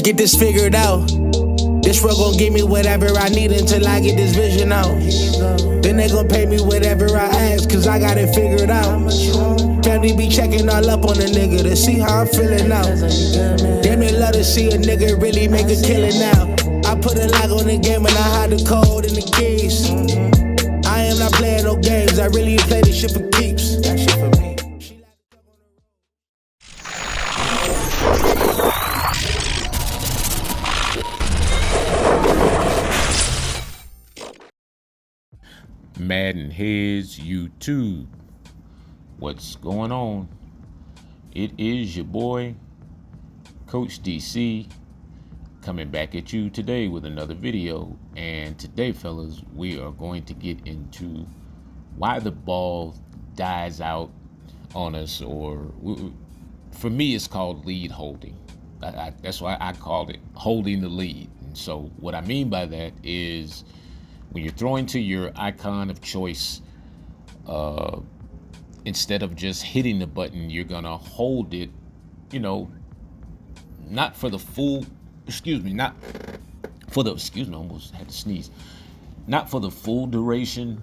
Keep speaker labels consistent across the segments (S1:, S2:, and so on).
S1: get this figured out. This world gon' give me whatever I need until I get this vision out. Then they gon' pay me whatever I ask, cause I got it figured out. Family be checking all up on a nigga to see how I'm feeling now. Damn, they love to see a nigga really make a killing now. I put a lock on the game and I hide the code and the keys. I am not playing no games, I really play this shit for keeps. That shit for me.
S2: MaddenHeadz YouTube. What's going on? It is your boy, Coach DC, coming back at you today with another video. And today, fellas, we are going to get into why the ball dies out on us, or for me, it's called lead holding. That's why I called it holding the lead. And so what I mean by that is, when you're throwing to your icon of choice, instead of just hitting the button, you're gonna hold it, not for the full, I almost had to sneeze. Not for the full duration,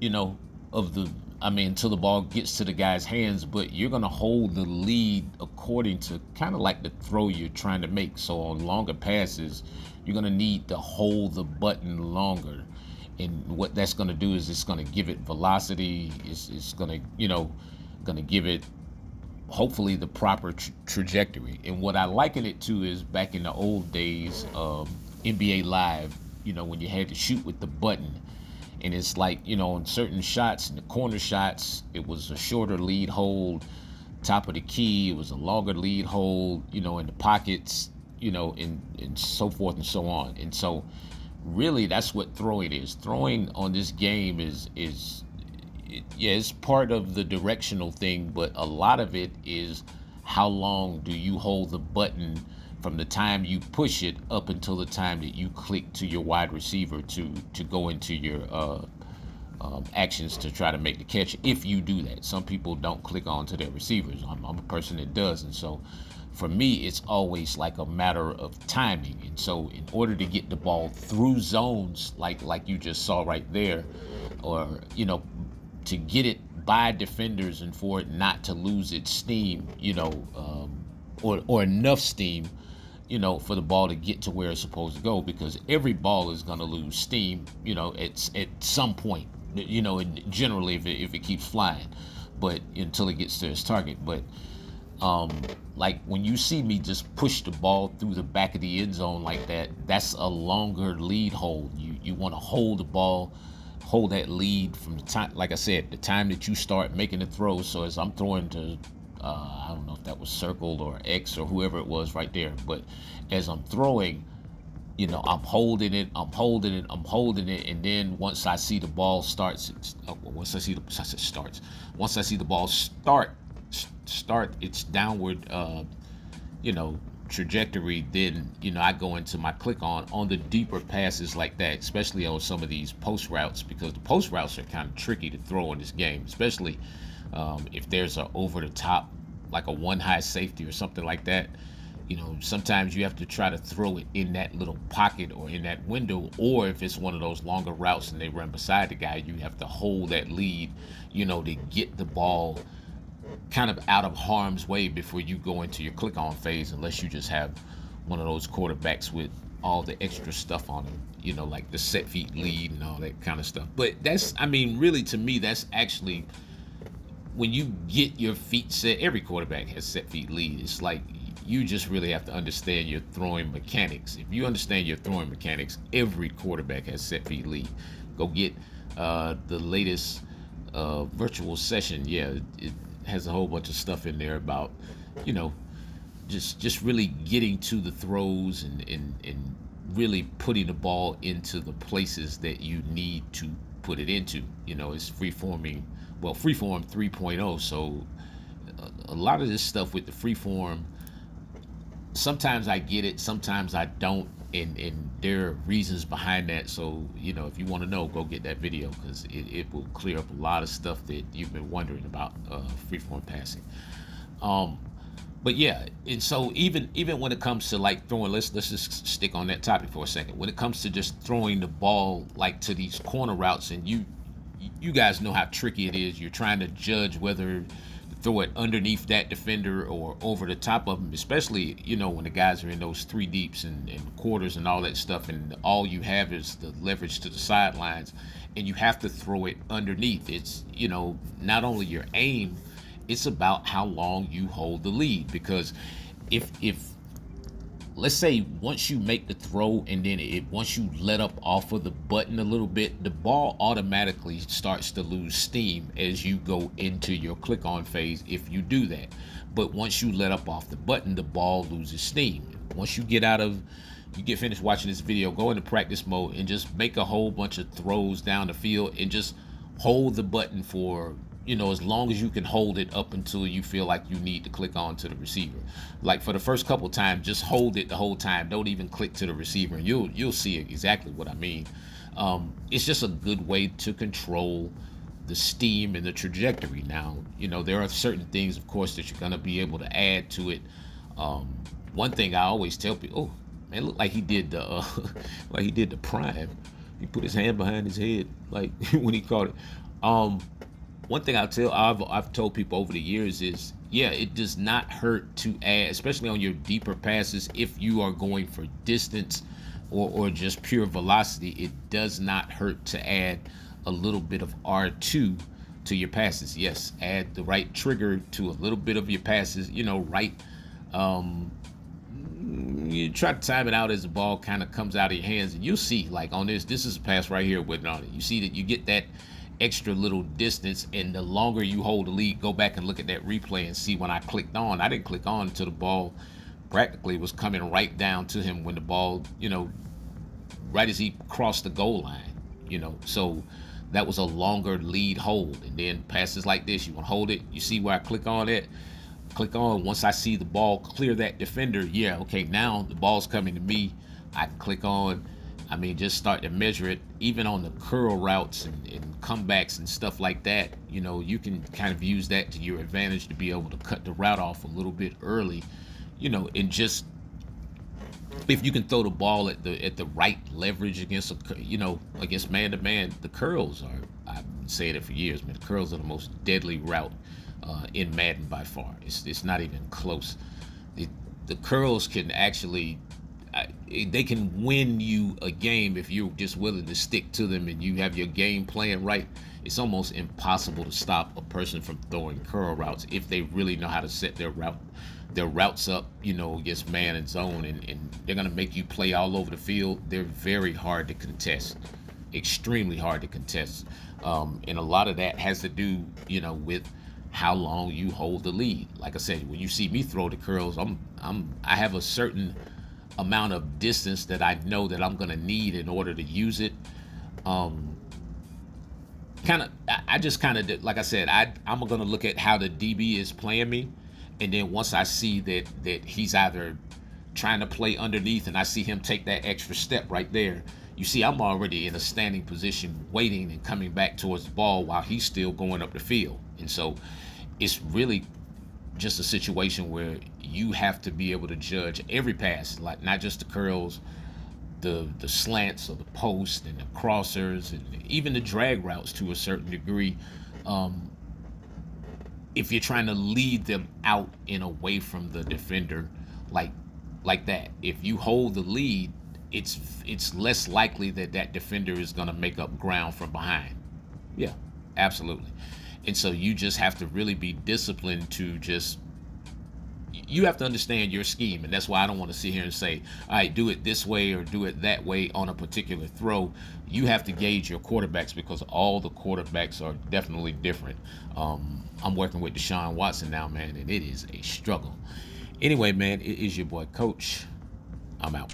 S2: until the ball gets to the guy's hands, but you're gonna hold the lead according to kind of like the throw you're trying to make. So on longer passes, you're gonna need to hold the button longer. And what that's going to do is it's going to give it velocity. It's going to give it hopefully the proper trajectory. And what I liken it to is back in the old days of NBA Live, when you had to shoot with the button. And it's like, in certain shots, in the corner shots, it was a shorter lead hold. Top of the key, it was a longer lead hold, in the pockets, and so forth and so on. And so really, that's what throwing is. Throwing on this game it's part of the directional thing, but a lot of it is how long do you hold the button from the time you push it up until the time that you click to your wide receiver to go into your actions to try to make the catch. If you do that, some people don't click on to their receivers. I'm a person that does, and so for me, it's always like a matter of timing. And so in order to get the ball through zones, like you just saw right there, or, to get it by defenders and for it not to lose its steam, or enough steam, for the ball to get to where it's supposed to go, because every ball is going to lose steam, it's at some point, generally if it keeps flying, but until it gets to its target. But like when you see me just push the ball through the back of the end zone like that, that's a longer lead hold. You want to hold the ball, hold that lead from the time, like I said, the time that you start making the throw. So as I'm throwing to, I don't know if that was circled or X or whoever it was right there, but as I'm throwing, I'm holding it, and then once I see the ball once I see the ball start its downward trajectory, then I go into my click on the deeper passes like that, especially on some of these post routes, because the post routes are kind of tricky to throw in this game, especially if there's a over the top, like a one high safety or something like that. Sometimes you have to try to throw it in that little pocket or in that window, or if it's one of those longer routes and they run beside the guy, you have to hold that lead, to get the ball kind of out of harm's way before you go into your click on phase, unless you just have one of those quarterbacks with all the extra stuff on them, like the set feet lead and all that kind of stuff. But really, to me, that's actually when you get your feet set. Every quarterback has set feet lead. It's like you just really have to understand your throwing mechanics. If you understand your throwing mechanics, every quarterback has set feet lead. Go get the latest virtual session. Yeah, it has a whole bunch of stuff in there about, just really getting to the throws and really putting the ball into the places that you need to put it into. It's freeform 3.0. So a lot of this stuff with the freeform, sometimes I get it, sometimes I don't, and there are reasons behind that. So if you want to know, go get that video, because it will clear up a lot of stuff that you've been wondering about freeform passing. But yeah, and so even when it comes to like throwing, let's just stick on that topic for a second. When it comes to just throwing the ball like to these corner routes, and you guys know how tricky it is. You're trying to judge whether to throw it underneath that defender or over the top of them, especially when the guys are in those three deeps and quarters and all that stuff, and all you have is the leverage to the sidelines, and you have to throw it underneath. It's not only your aim, it's about how long you hold the lead, because if let's say once you make the throw and then once you let up off of the button a little bit, the ball automatically starts to lose steam as you go into your click on phase if you do that. But once you let up off the button, the ball loses steam. Once you get finished watching this video, go into practice mode and just make a whole bunch of throws down the field and just hold the button for as long as you can hold it up until you feel like you need to click on to the receiver. Like for the first couple times, just hold it the whole time. Don't even click to the receiver, and you'll see exactly what I mean. It's just a good way to control the steam and the trajectory. Now, there are certain things, of course, that you're gonna be able to add to it. One thing I always tell people, oh man, look like he did the like he did the prime. He put his hand behind his head like when he caught it. One thing I've told people over the years is, yeah, it does not hurt to add, especially on your deeper passes, if you are going for distance or just pure velocity. It does not hurt to add a little bit of R2 to your passes. Yes, add the right trigger to a little bit of your passes. Right. You try to time it out as the ball kind of comes out of your hands, and you'll see, like on this is a pass right here with on it. You see that you get that extra little distance, and the longer you hold the lead, go back and look at that replay and see when I clicked on. I didn't click on until the ball practically was coming right down to him when the ball, right as he crossed the goal line, so that was a longer lead hold. And then passes like this, you want to hold it, you see where I click on it, click on. Once I see the ball clear that defender, yeah, okay, now the ball's coming to me, I can click on. Just start to measure it, even on the curl routes and comebacks and stuff like that. You can kind of use that to your advantage to be able to cut the route off a little bit early, and just if you can throw the ball at the right leverage against against man-to-man, the curls are, I've been saying it for years, man, the curls are the most deadly route in Madden by far. It's not even close. The curls can actually, they can win you a game if you're just willing to stick to them and you have your game plan right. It's almost impossible to stop a person from throwing curl routes if they really know how to set their routes up, against man and zone, and they're gonna make you play all over the field. They're very hard to contest, extremely hard to contest, and a lot of that has to do, with how long you hold the lead. Like I said, when you see me throw the curls, I have a certain amount of distance that I know that I'm gonna need in order to use it. I just like I said, I'm gonna look at how the DB is playing me, and then once I see that he's either trying to play underneath and I see him take that extra step right there, you see I'm already in a standing position waiting and coming back towards the ball while he's still going up the field. And so it's really just a situation where you have to be able to judge every pass, like not just the curls, the slants or the post and the crossers and even the drag routes to a certain degree. If you're trying to lead them out and away from the defender, like that, if you hold the lead, it's less likely that defender is going to make up ground from behind. Yeah, absolutely. And so you just have to really be disciplined to just, you have to understand your scheme. And that's why I don't want to sit here and say, all right, do it this way or do it that way on a particular throw. You have to gauge your quarterbacks because all the quarterbacks are definitely different. I'm working with Deshaun Watson now, man, and it is a struggle. Anyway, man, it is your boy Coach. I'm out.